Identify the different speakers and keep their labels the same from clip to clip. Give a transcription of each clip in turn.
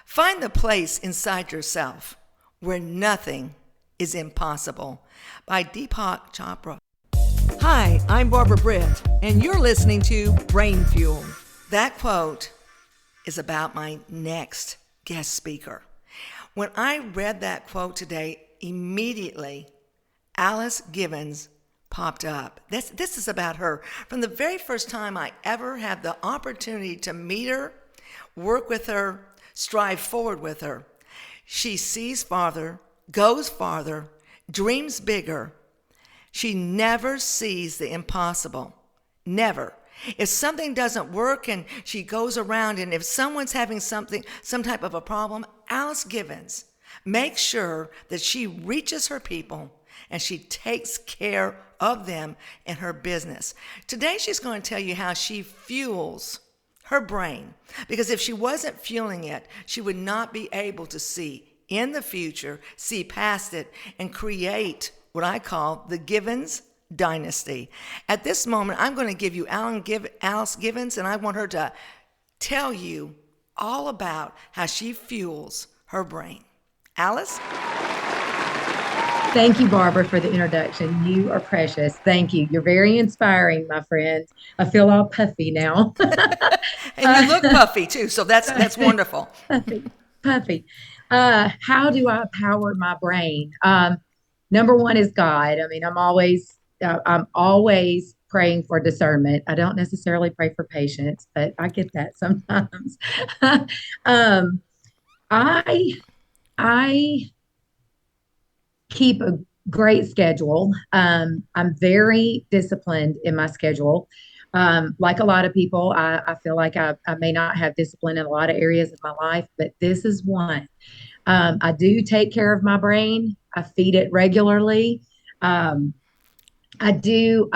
Speaker 1: Find the place inside yourself where nothing is impossible by Deepak Chopra. Hi, I'm Barbara Britt, and you're listening to Brain Fuel. That quote is about my next guest speaker. When I read that quote today, immediately Alice Givens popped up. This is about her. From the very first time I ever had the opportunity to meet her, work with her, strive forward with her, she sees farther, goes farther, dreams bigger. She never sees the impossible. Never. If something doesn't work and she goes around, and if someone's having some type of a problem, Alice Givens makes sure that she reaches her people and she takes care of them in her business. Today, she's going to tell you how she fuels her brain, because if she wasn't fueling it, she would not be able to see in the future, see past it, and create what I call the Givens dynasty. At this moment, I'm going to give you Alice Givens, and I want her to tell you all about how she fuels her brain. Alice?
Speaker 2: Thank you, Barbara, for the introduction. You are precious. Thank you. You're very inspiring, my friend. I feel all puffy now.
Speaker 1: And you look puffy too, so that's wonderful.
Speaker 2: Puffy. How do I power my brain? Number one is God. I mean, I'm always praying for discernment. I don't necessarily pray for patience, but I get that sometimes. um, I I keep a great schedule. I'm very disciplined in my schedule. Like a lot of people, I feel like I may not have discipline in a lot of areas of my life, but this is one. I do take care of my brain. I feed it regularly. Um, I do,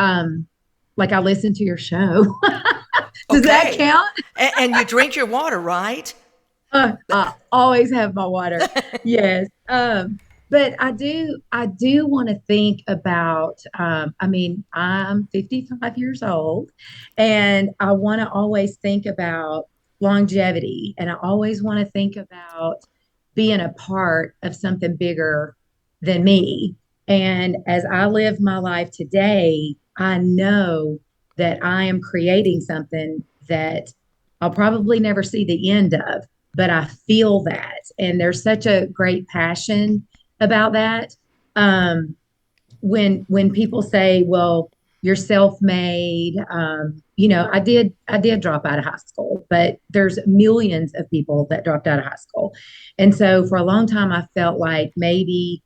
Speaker 2: like I listen to your show. Does that
Speaker 1: Okay.
Speaker 2: count?
Speaker 1: And you drink your water, right?
Speaker 2: I always have my water. Yes. But I do want to think about, I mean, I'm 55 years old and I want to always think about longevity, and I always want to think about being a part of something bigger than me. And as I live my life today, I know that I am creating something that I'll probably never see the end of, but I feel that. And there's such a great passion about that. Um, when people say, "Well, you're self-made," I did drop out of high school, but there's millions of people that dropped out of high school, and so for a long time, I felt like maybe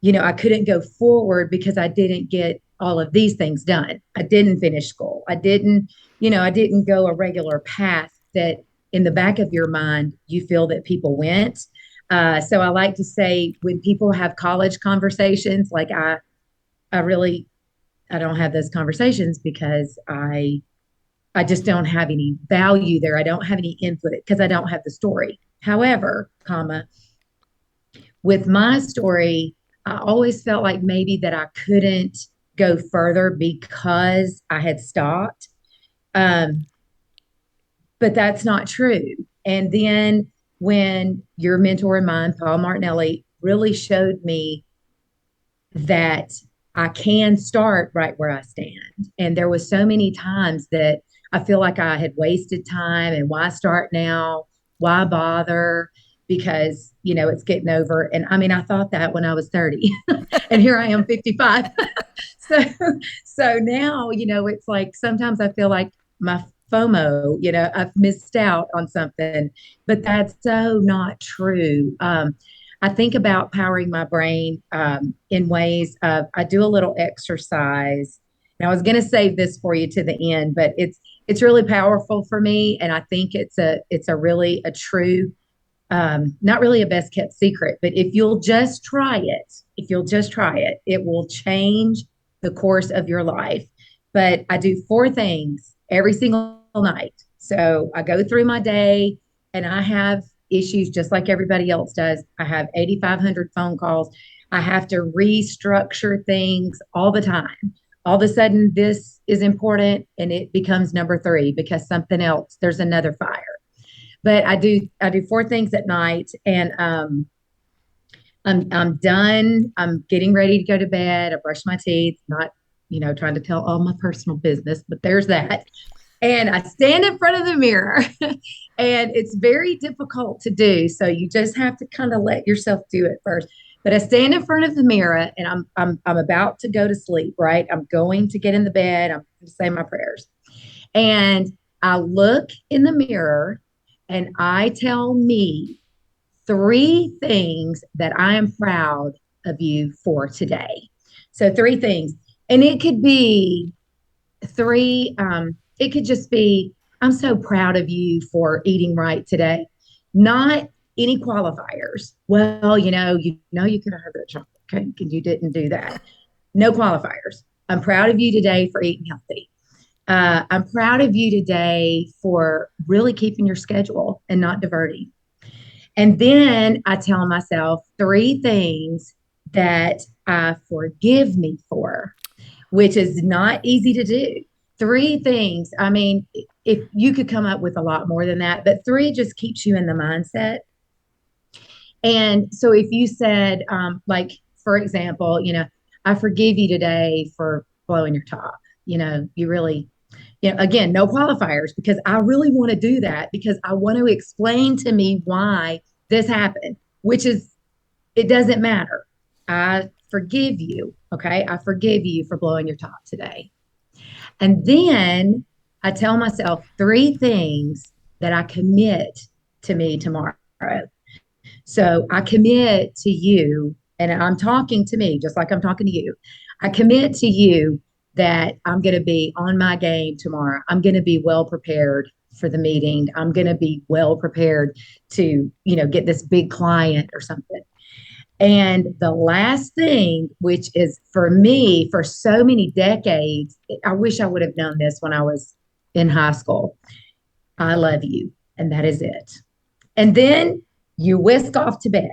Speaker 2: I couldn't go forward because I didn't get all of these things done. I didn't finish school. I didn't go a regular path that in the back of your mind, you feel that people went. So I like to say when people have college conversations, like I really, I don't have those conversations because I just don't have any value there. I don't have any input because I don't have the story. However, with my story, I always felt like maybe that I couldn't go further because I had stopped. Um, but that's not true. And then when your mentor and mine, Paul Martinelli, really showed me that I can start right where I stand. And there was so many times that I feel like I had wasted time, and why start now? Why bother? Because, it's getting over. And I mean, I thought that when I was 30 and here I am 55. so, so now, it's like sometimes I feel like my FOMO, I've missed out on something, but that's so not true. I think about powering my brain in ways of I do a little exercise. And I was going to save this for you to the end, but it's really powerful for me, and I think it's a really a true, not really a best kept secret, but if you'll just try it, it will change the course of your life. But I do four things every single night. So I go through my day, and I have issues just like everybody else does. I have 8,500 phone calls. I have to restructure things all the time. All of a sudden, this is important and it becomes number three because something else, there's another fire. But I do four things at night, and I'm done. I'm getting ready to go to bed. I brush my teeth, not, trying to tell all my personal business, but there's that. And I stand in front of the mirror, and it's very difficult to do. So you just have to kind of let yourself do it first. But I stand in front of the mirror, and I'm about to go to sleep, right? I'm going to get in the bed. I'm going to say my prayers. And I look in the mirror and I tell me three things that I am proud of you for today. So, three things. And it could be it could just be, I'm so proud of you for eating right today. Not any qualifiers. Well, you could have had that chocolate cake and you didn't do that. No qualifiers. I'm proud of you today for eating healthy. I'm proud of you today for really keeping your schedule and not diverting. And then I tell myself three things that I forgive me for, which is not easy to do. Three things. I mean, if you could come up with a lot more than that, but three just keeps you in the mindset. And so if you said, like, for example, I forgive you today for blowing your top, you really, again, no qualifiers because I really want to do that because I want to explain to me why this happened, which is, it doesn't matter. I forgive you. Okay. I forgive you for blowing your top today. And then I tell myself three things that I commit to me tomorrow. So I commit to you, and I'm talking to me just like I'm talking to you. I commit to you that I'm going to be on my game tomorrow. I'm going to be well prepared for the meeting. I'm going to be well prepared to, get this big client or something. And the last thing, which is for me, for so many decades, I wish I would have known this when I was in high school. I love you. And that is it. And then you whisk off to bed.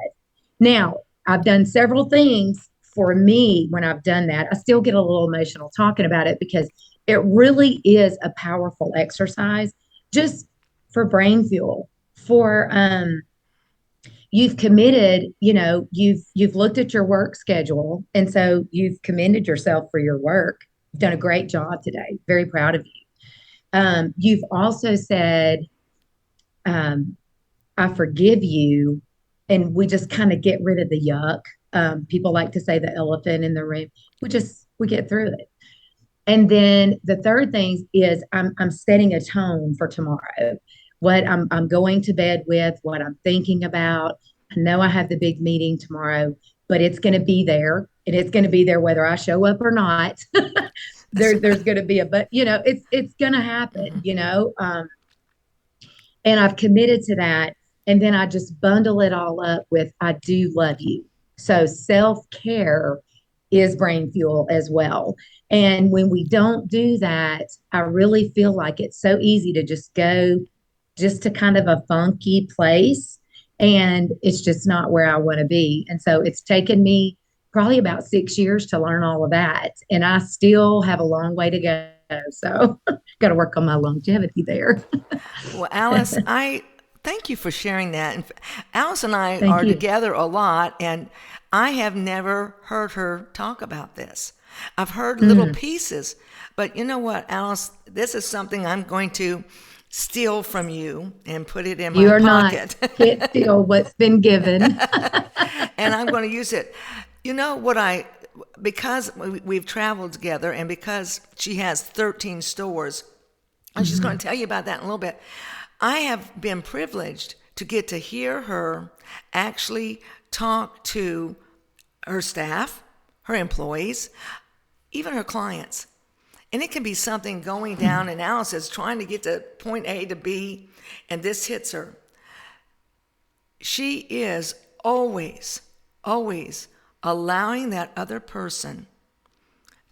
Speaker 2: Now, I've done several things for me when I've done that. I still get a little emotional talking about it because it really is a powerful exercise just for brain fuel, for you've committed, you've looked at your work schedule. And so you've commended yourself for your work. You've done a great job today. Very proud of you. You've also said, I forgive you. And we just kind of get rid of the yuck. People like to say the elephant in the room. We get through it. And then the third thing is I'm setting a tone for tomorrow. What I'm going to bed with, what I'm thinking about. I know I have the big meeting tomorrow, but it's going to be there, and it's going to be there whether I show up or not. There's going to be but it's going to happen. And I've committed to that, and then I just bundle it all up with I do love you. So self-care is brain fuel as well. And when we don't do that, I really feel like it's so easy to just go just to kind of a funky place. And it's just not where I want to be. And so it's taken me probably about 6 years to learn all of that. And I still have a long way to go. So got to work on my longevity there.
Speaker 1: Well, Alice, I thank you for sharing that. And Alice and I
Speaker 2: Thank
Speaker 1: are
Speaker 2: you.
Speaker 1: together a lot, and I have never heard her talk about this. I've heard little
Speaker 2: Mm.
Speaker 1: pieces, but you know what, Alice? This is something I'm going to steal from you and put it in
Speaker 2: You
Speaker 1: my
Speaker 2: are not,
Speaker 1: pocket.
Speaker 2: can't steal what's been given.
Speaker 1: And I'm going to use it. You know what because we've traveled together and because she has 13 stores, and she's going to tell you about that in a little bit. I have been privileged to get to hear her actually talk to her staff, her employees, even her clients. And it can be something going down, and Alice is trying to get to point A to B, and this hits her. She is always, always allowing that other person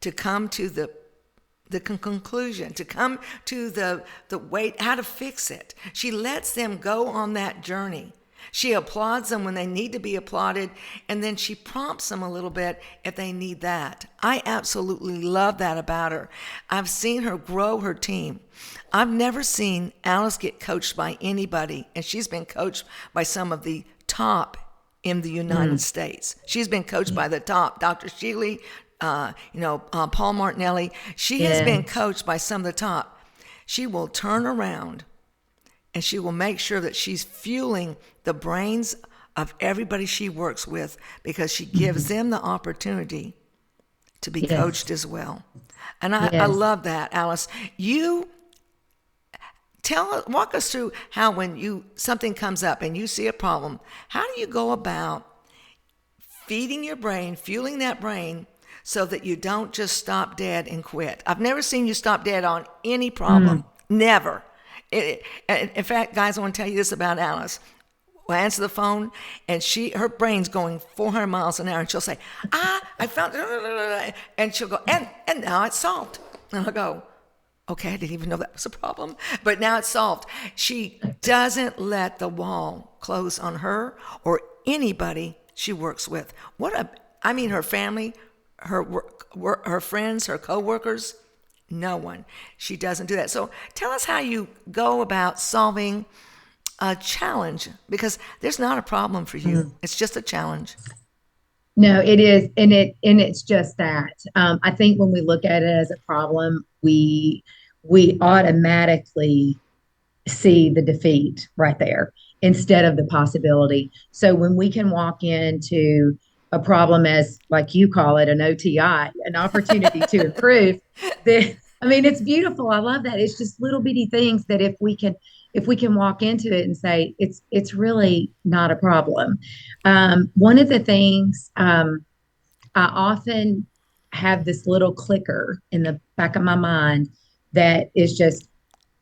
Speaker 1: to come to the conclusion, to come to the way, how to fix it. She lets them go on that journey. She applauds them when they need to be applauded, and then she prompts them a little bit if they need that. I absolutely love that about her. I've seen her grow her team. I've never seen Alice get coached by anybody, and she's been coached by some of the top in the United States. She's been coached by the top, Dr. Shealy, Paul Martinelli. She has been coached by some of the top. She will turn around and she will make sure that she's fueling the brains of everybody she works with, because she gives them the opportunity to be coached as well. And I love that, Alice. You walk us through how when something comes up and you see a problem, how do you go about feeding your brain, fueling that brain, so that you don't just stop dead and quit? I've never seen you stop dead on any problem. Never. In fact, guys, I want to tell you this about Alice. We'll answer the phone, and her brain's going 400 miles an hour, and she'll say, I found it, and she'll go, and now it's solved. And I'll go, okay, I didn't even know that was a problem, but now it's solved. She doesn't let the wall close on her or anybody she works with. Her family, her friends, her coworkers, no one. She doesn't do that. So tell us how you go about solving a challenge, because there's not a problem for you. It's just a challenge.
Speaker 2: No, it is. And it's just that. I think when we look at it as a problem, we automatically see the defeat right there instead of the possibility. So when we can walk into a problem as, like you call it, an OTI, an opportunity to improve, it's beautiful. I love that. It's just little bitty things that if we can walk into it and say, it's really not a problem. One of the things, I often have this little clicker in the back of my mind that is just,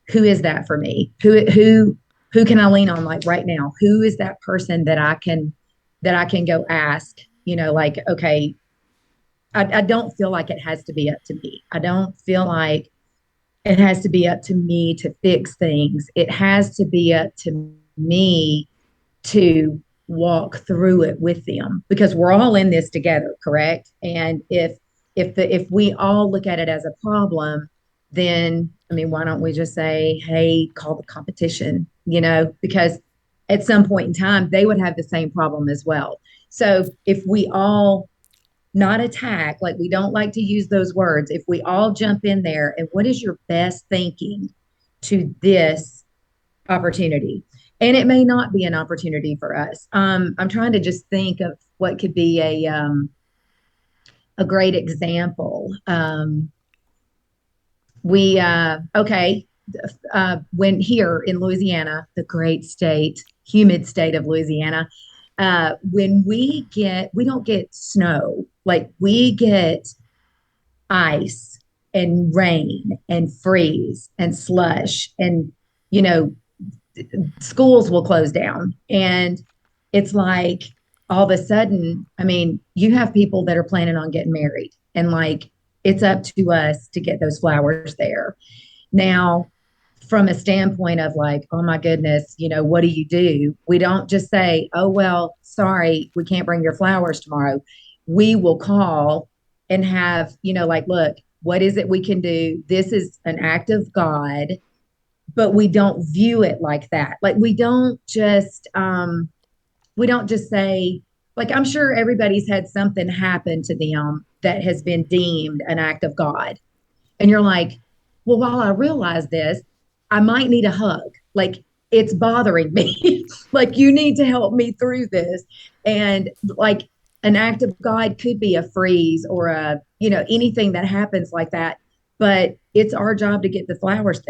Speaker 2: who is that for me? Who can I lean on, like right now? Who is that person that I can go ask? Okay, I don't feel like it has to be up to me. I don't feel like it has to be up to me to fix things. It has to be up to me to walk through it with them, because we're all in this together, correct? And if we all look at it as a problem, then why don't we just say, hey, call the competition, because at some point in time they would have the same problem as well. So if we all not attack, like we don't like to use those words, if we all jump in there and what is your best thinking to this opportunity? And it may not be an opportunity for us. I'm trying to just think of what could be a great example. When here in Louisiana, the great state, humid state of Louisiana, when we don't get snow, like we get ice and rain and freeze and slush, and schools will close down. And it's like all of a sudden, you have people that are planning on getting married, and like it's up to us to get those flowers there. Now, from a standpoint of like, oh my goodness, what do? We don't just say, oh, well, sorry, we can't bring your flowers tomorrow. We will call and have, look, what is it we can do? This is an act of God, but we don't view it like that. Like we don't just say, like, I'm sure everybody's had something happen to them that has been deemed an act of God. And you're like, well, while I realize this, I might need a hug. Like it's bothering me. Like you need to help me through this. And like an act of God could be a freeze or anything that happens like that. But it's our job to get the flowers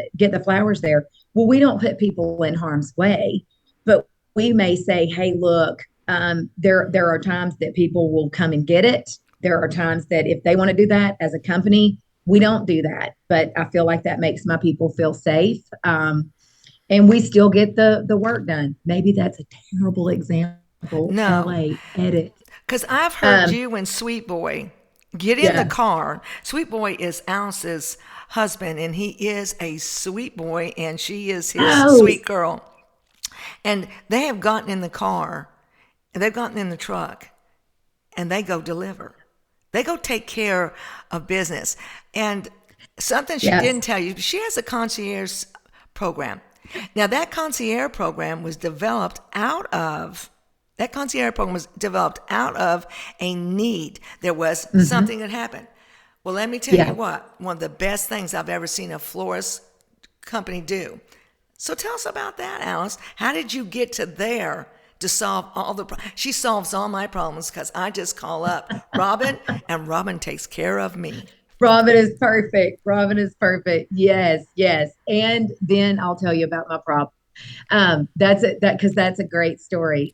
Speaker 2: there. Well, we don't put people in harm's way, but we may say, hey, look, there are times that people will come and get it. There are times that if they want to do that as a company, we don't do that. But I feel like that makes my people feel safe. And we still get the work done. Maybe that's a terrible example.
Speaker 1: No.
Speaker 2: LA, edit.
Speaker 1: Because I've heard you and Sweet Boy get in the car. Sweet Boy is Alice's husband, and he is a sweet boy, and she is his sweet girl. And they have gotten in the car, and they've gotten in the truck, and they go deliver. They go take care of business. And something she
Speaker 2: Yes.
Speaker 1: didn't tell you, she has a concierge program. Now, that concierge program was developed out of a need. There was something that happened. Well, let me tell you
Speaker 2: Yeah.
Speaker 1: what, one of the best things I've ever seen a florist company do. So tell us about that, Alice. How did you get to there to solve all the problems? She solves all my problems because I just call up Robin, and Robin takes care of me.
Speaker 2: Robin is perfect. Robin is perfect. Yes, yes. And then I'll tell you about my problem. That's it. Because that's a great story.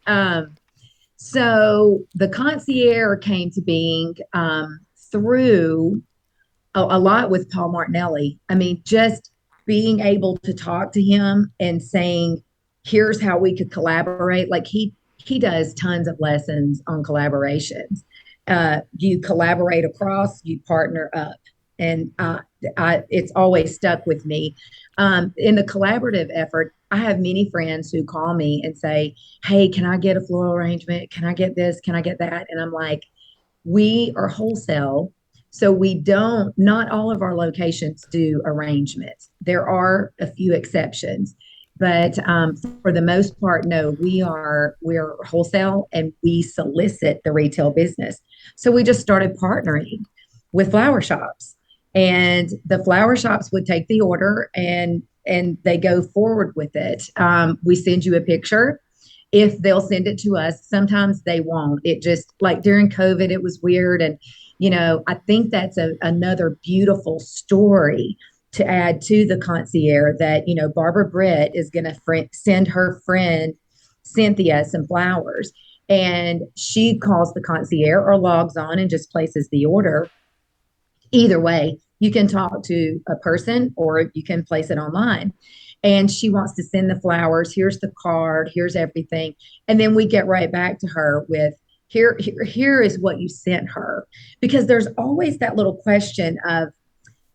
Speaker 2: So the concierge came to being through a lot with Paul Martinelli. I mean, just being able to talk to him and saying, "Here's how we could collaborate." Like he does tons of lessons on collaborations. You collaborate across, you partner up, and it's always stuck with me. In the collaborative effort, I have many friends who call me and say, "Hey, can I get a floral arrangement? Can I get this? Can I get that?" And I'm like, we are wholesale. So we don't, not all of our locations do arrangements. There are a few exceptions, but for the most part, no, we're wholesale and we solicit the retail business. So we just started partnering with flower shops, and the flower shops would take the order and they go forward with it. We send you a picture if they'll send it to us. Sometimes they won't. It just, like during COVID, it was weird. And, I think that's another beautiful story to add to the concierge, that, Barbara Britt is going to send her friend Cynthia some flowers. And she calls the concierge or logs on and just places the order. Either way, you can talk to a person or you can place it online. And she wants to send the flowers. Here's the card. Here's everything. And then we get right back to her with, here is what you sent her. Because there's always that little question of,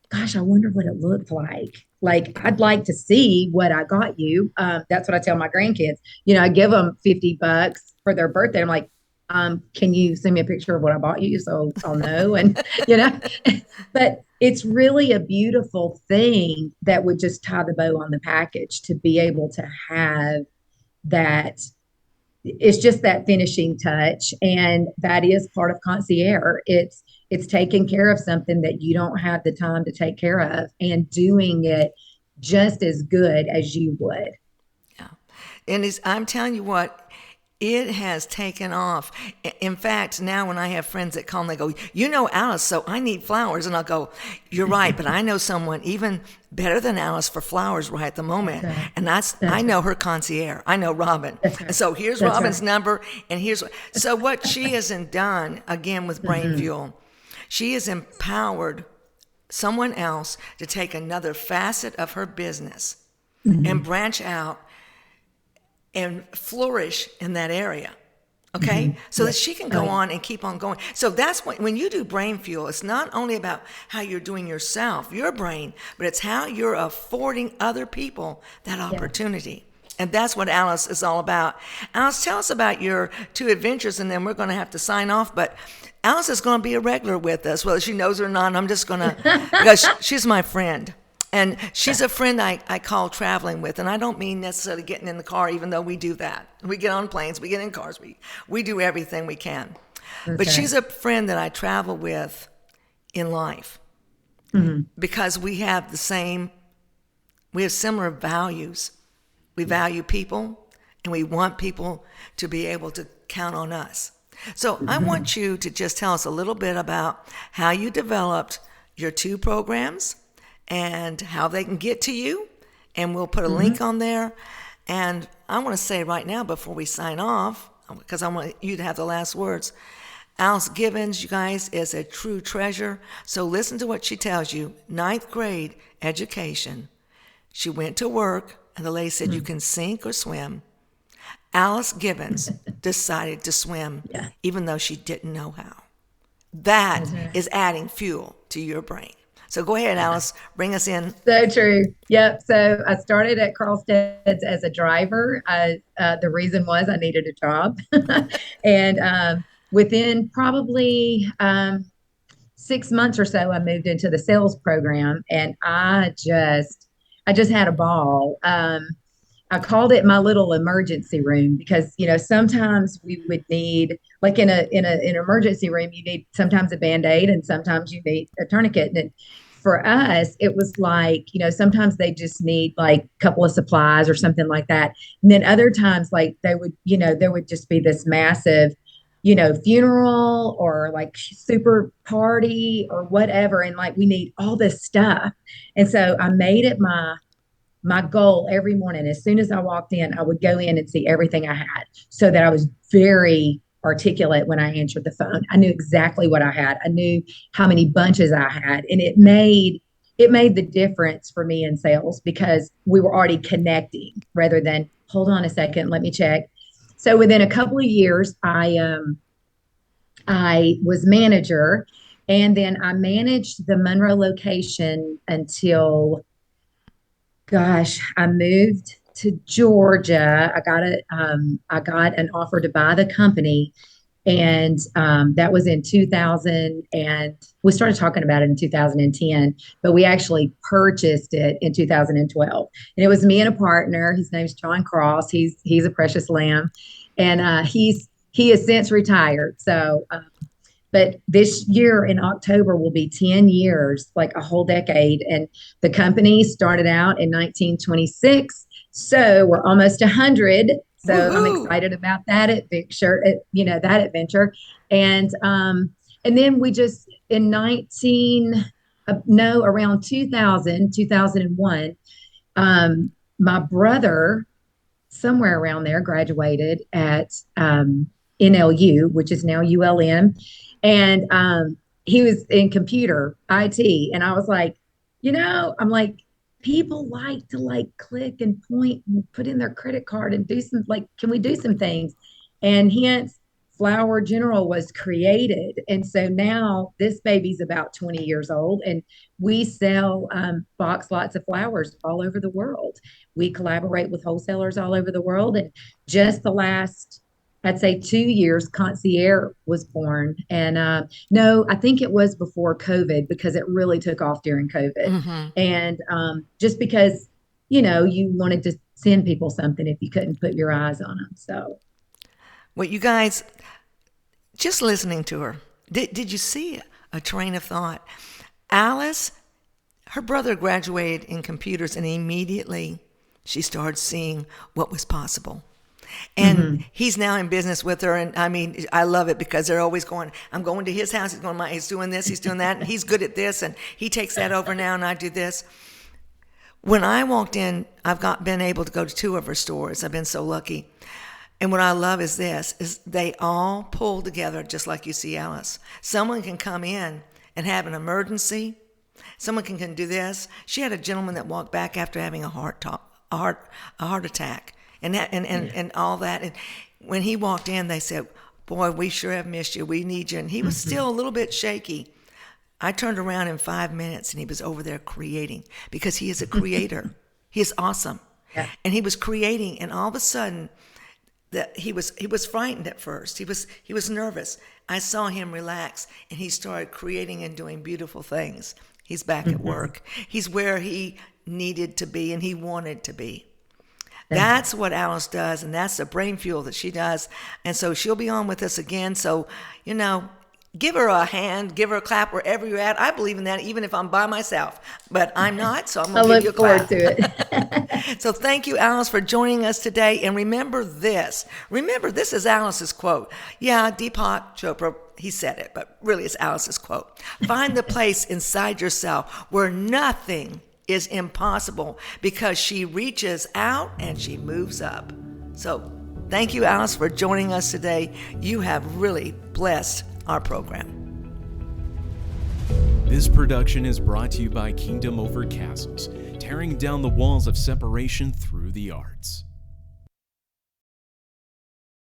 Speaker 2: gosh, I wonder what it looked like. Like, I'd like to see what I got you. That's what I tell my grandkids. I give them $50 for their birthday. I'm like, can you send me a picture of what I bought you so I'll know? And, but it's really a beautiful thing that would just tie the bow on the package, to be able to have that. It's just that finishing touch. And that is part of concierge. It's taking care of something that you don't have the time to take care of and doing it just as good as you would.
Speaker 1: Yeah. And I'm telling you what, it has taken off. In fact, now when I have friends that call and they go, Alice, so I need flowers. And I'll go, you're right, but I know someone even better than Alice for flowers right at the moment.
Speaker 2: Right.
Speaker 1: And I know her concierge. I know Robin.
Speaker 2: Right.
Speaker 1: And so here's Robin's number. And so what she hasn't done, again, with Brain Fuel, she has empowered someone else to take another facet of her business and branch out and flourish in that area. Okay? So that she can go on and keep on going. So that's when you do Brain Fuel, it's not only about how you're doing yourself, your brain, but it's how you're affording other people that opportunity. And that's what Alice is all about. Alice, tell us about your 2 adventures, and then we're going to have to sign off. But Alice is going to be a regular with us, whether she knows or not. I'm just going to, because she's my friend. And she's a friend I call traveling with. And I don't mean necessarily getting in the car, even though we do that. We get on planes, we get in cars, we do everything we can. Okay. But she's a friend that I travel with in life because we have similar values. We value people, and we want people to be able to count on us. So I want you to just tell us a little bit about how you developed your 2 programs and how they can get to you. And we'll put a link on there. And I want to say right now, before we sign off, because I want you to have the last words, Alice Gibbons, you guys, is a true treasure. So listen to what she tells you. 9th grade education. She went to work, and the lady said, you can sink or swim. Alice Gibbons decided to swim, even though she didn't know how. That is adding fuel to your brain. So go ahead, Alice, bring us in.
Speaker 2: So true. Yep. So I started at Carlstead's as a driver. The reason was I needed a job. And within probably 6 months or so, I moved into the sales program, and I just had a ball. I called it my little emergency room because sometimes we would need, like, in an emergency room, you need sometimes a Band-Aid and sometimes you need a tourniquet. And for us, it was like, sometimes they just need like a couple of supplies or something like that. And then other times, like, there would just be this massive, funeral or like super party or whatever. And like we need all this stuff. And so I made it my goal every morning. As soon as I walked in, I would go in and see everything I had so that I was very articulate when I answered the phone. I knew exactly what I had. I knew how many bunches I had. And it made the difference for me in sales because we were already connecting rather than hold on a second, let me check. So within a couple of years, I was manager, and then I managed the Monroe location until, gosh, I moved to Georgia. I got an offer to buy the company, and that was in 2000. And we started talking about it in 2010, but we actually purchased it in 2012. And it was me and a partner. His name's John Cross. He's a precious lamb, and he has since retired. So. But this year in October will be 10 years, like a whole decade. And the company started out in 1926. So we're almost 100. So I'm
Speaker 1: Woohoo!
Speaker 2: excited about that adventure, that adventure. And then we just in around 2001, my brother, somewhere around there, graduated at NLU, which is now ULM. And he was in computer IT. And I was like, I'm like, people like to like click and point and put in their credit card and do some, like, can we do some things? And hence Flower General was created. And so now this baby's about 20 years old, and we sell box lots of flowers all over the world. We collaborate with wholesalers all over the world. And just the last, I'd say, 2 years, Concierge was born. And no, I think it was before COVID because it really took off during COVID.
Speaker 1: Mm-hmm.
Speaker 2: And just because, you wanted to send people something if you couldn't put your eyes on them. So,
Speaker 1: Well, you guys, just listening to her, did you see a train of thought? Alice, her brother graduated in computers, and immediately she started seeing what was possible. And he's now in business with her. And I mean, I love it because they're always going, I'm going to his house. He's doing this, he's doing that. And he's good at this. And he takes that over now and I do this. When I walked in, been able to go to 2 of her stores. I've been so lucky. And what I love is they all pull together just like you see Alice. Someone can come in and have an emergency. Someone can do this. She had a gentleman that walked back after having a heart attack. And all that. And when he walked in, they said, boy, we sure have missed you. We need you. And he was still a little bit shaky. I turned around in 5 minutes and he was over there creating because he is a creator. He is awesome. Yeah. And he was creating, and all of a sudden he was frightened at first. He was nervous. I saw him relax, and he started creating and doing beautiful things. He's back at work. He's where he needed to be and he wanted to be. That's what Alice does, and that's the brain fuel that she does. And so she'll be on with us again. So, give her a hand, give her a clap wherever you're at. I believe in that, even if I'm by myself. But I'm not, so I'm going to give you a clap.
Speaker 2: I look forward to it.
Speaker 1: So thank you, Alice, for joining us today. And remember this. Remember, this is Alice's quote. Yeah, Deepak Chopra, he said it, but really it's Alice's quote. Find the place inside yourself where nothing is impossible, because she reaches out and she moves up. So thank you, Alice, for joining us today. You have really blessed our program.
Speaker 3: This production is brought to you by Kingdom Over Castles, tearing down the walls of separation through the arts.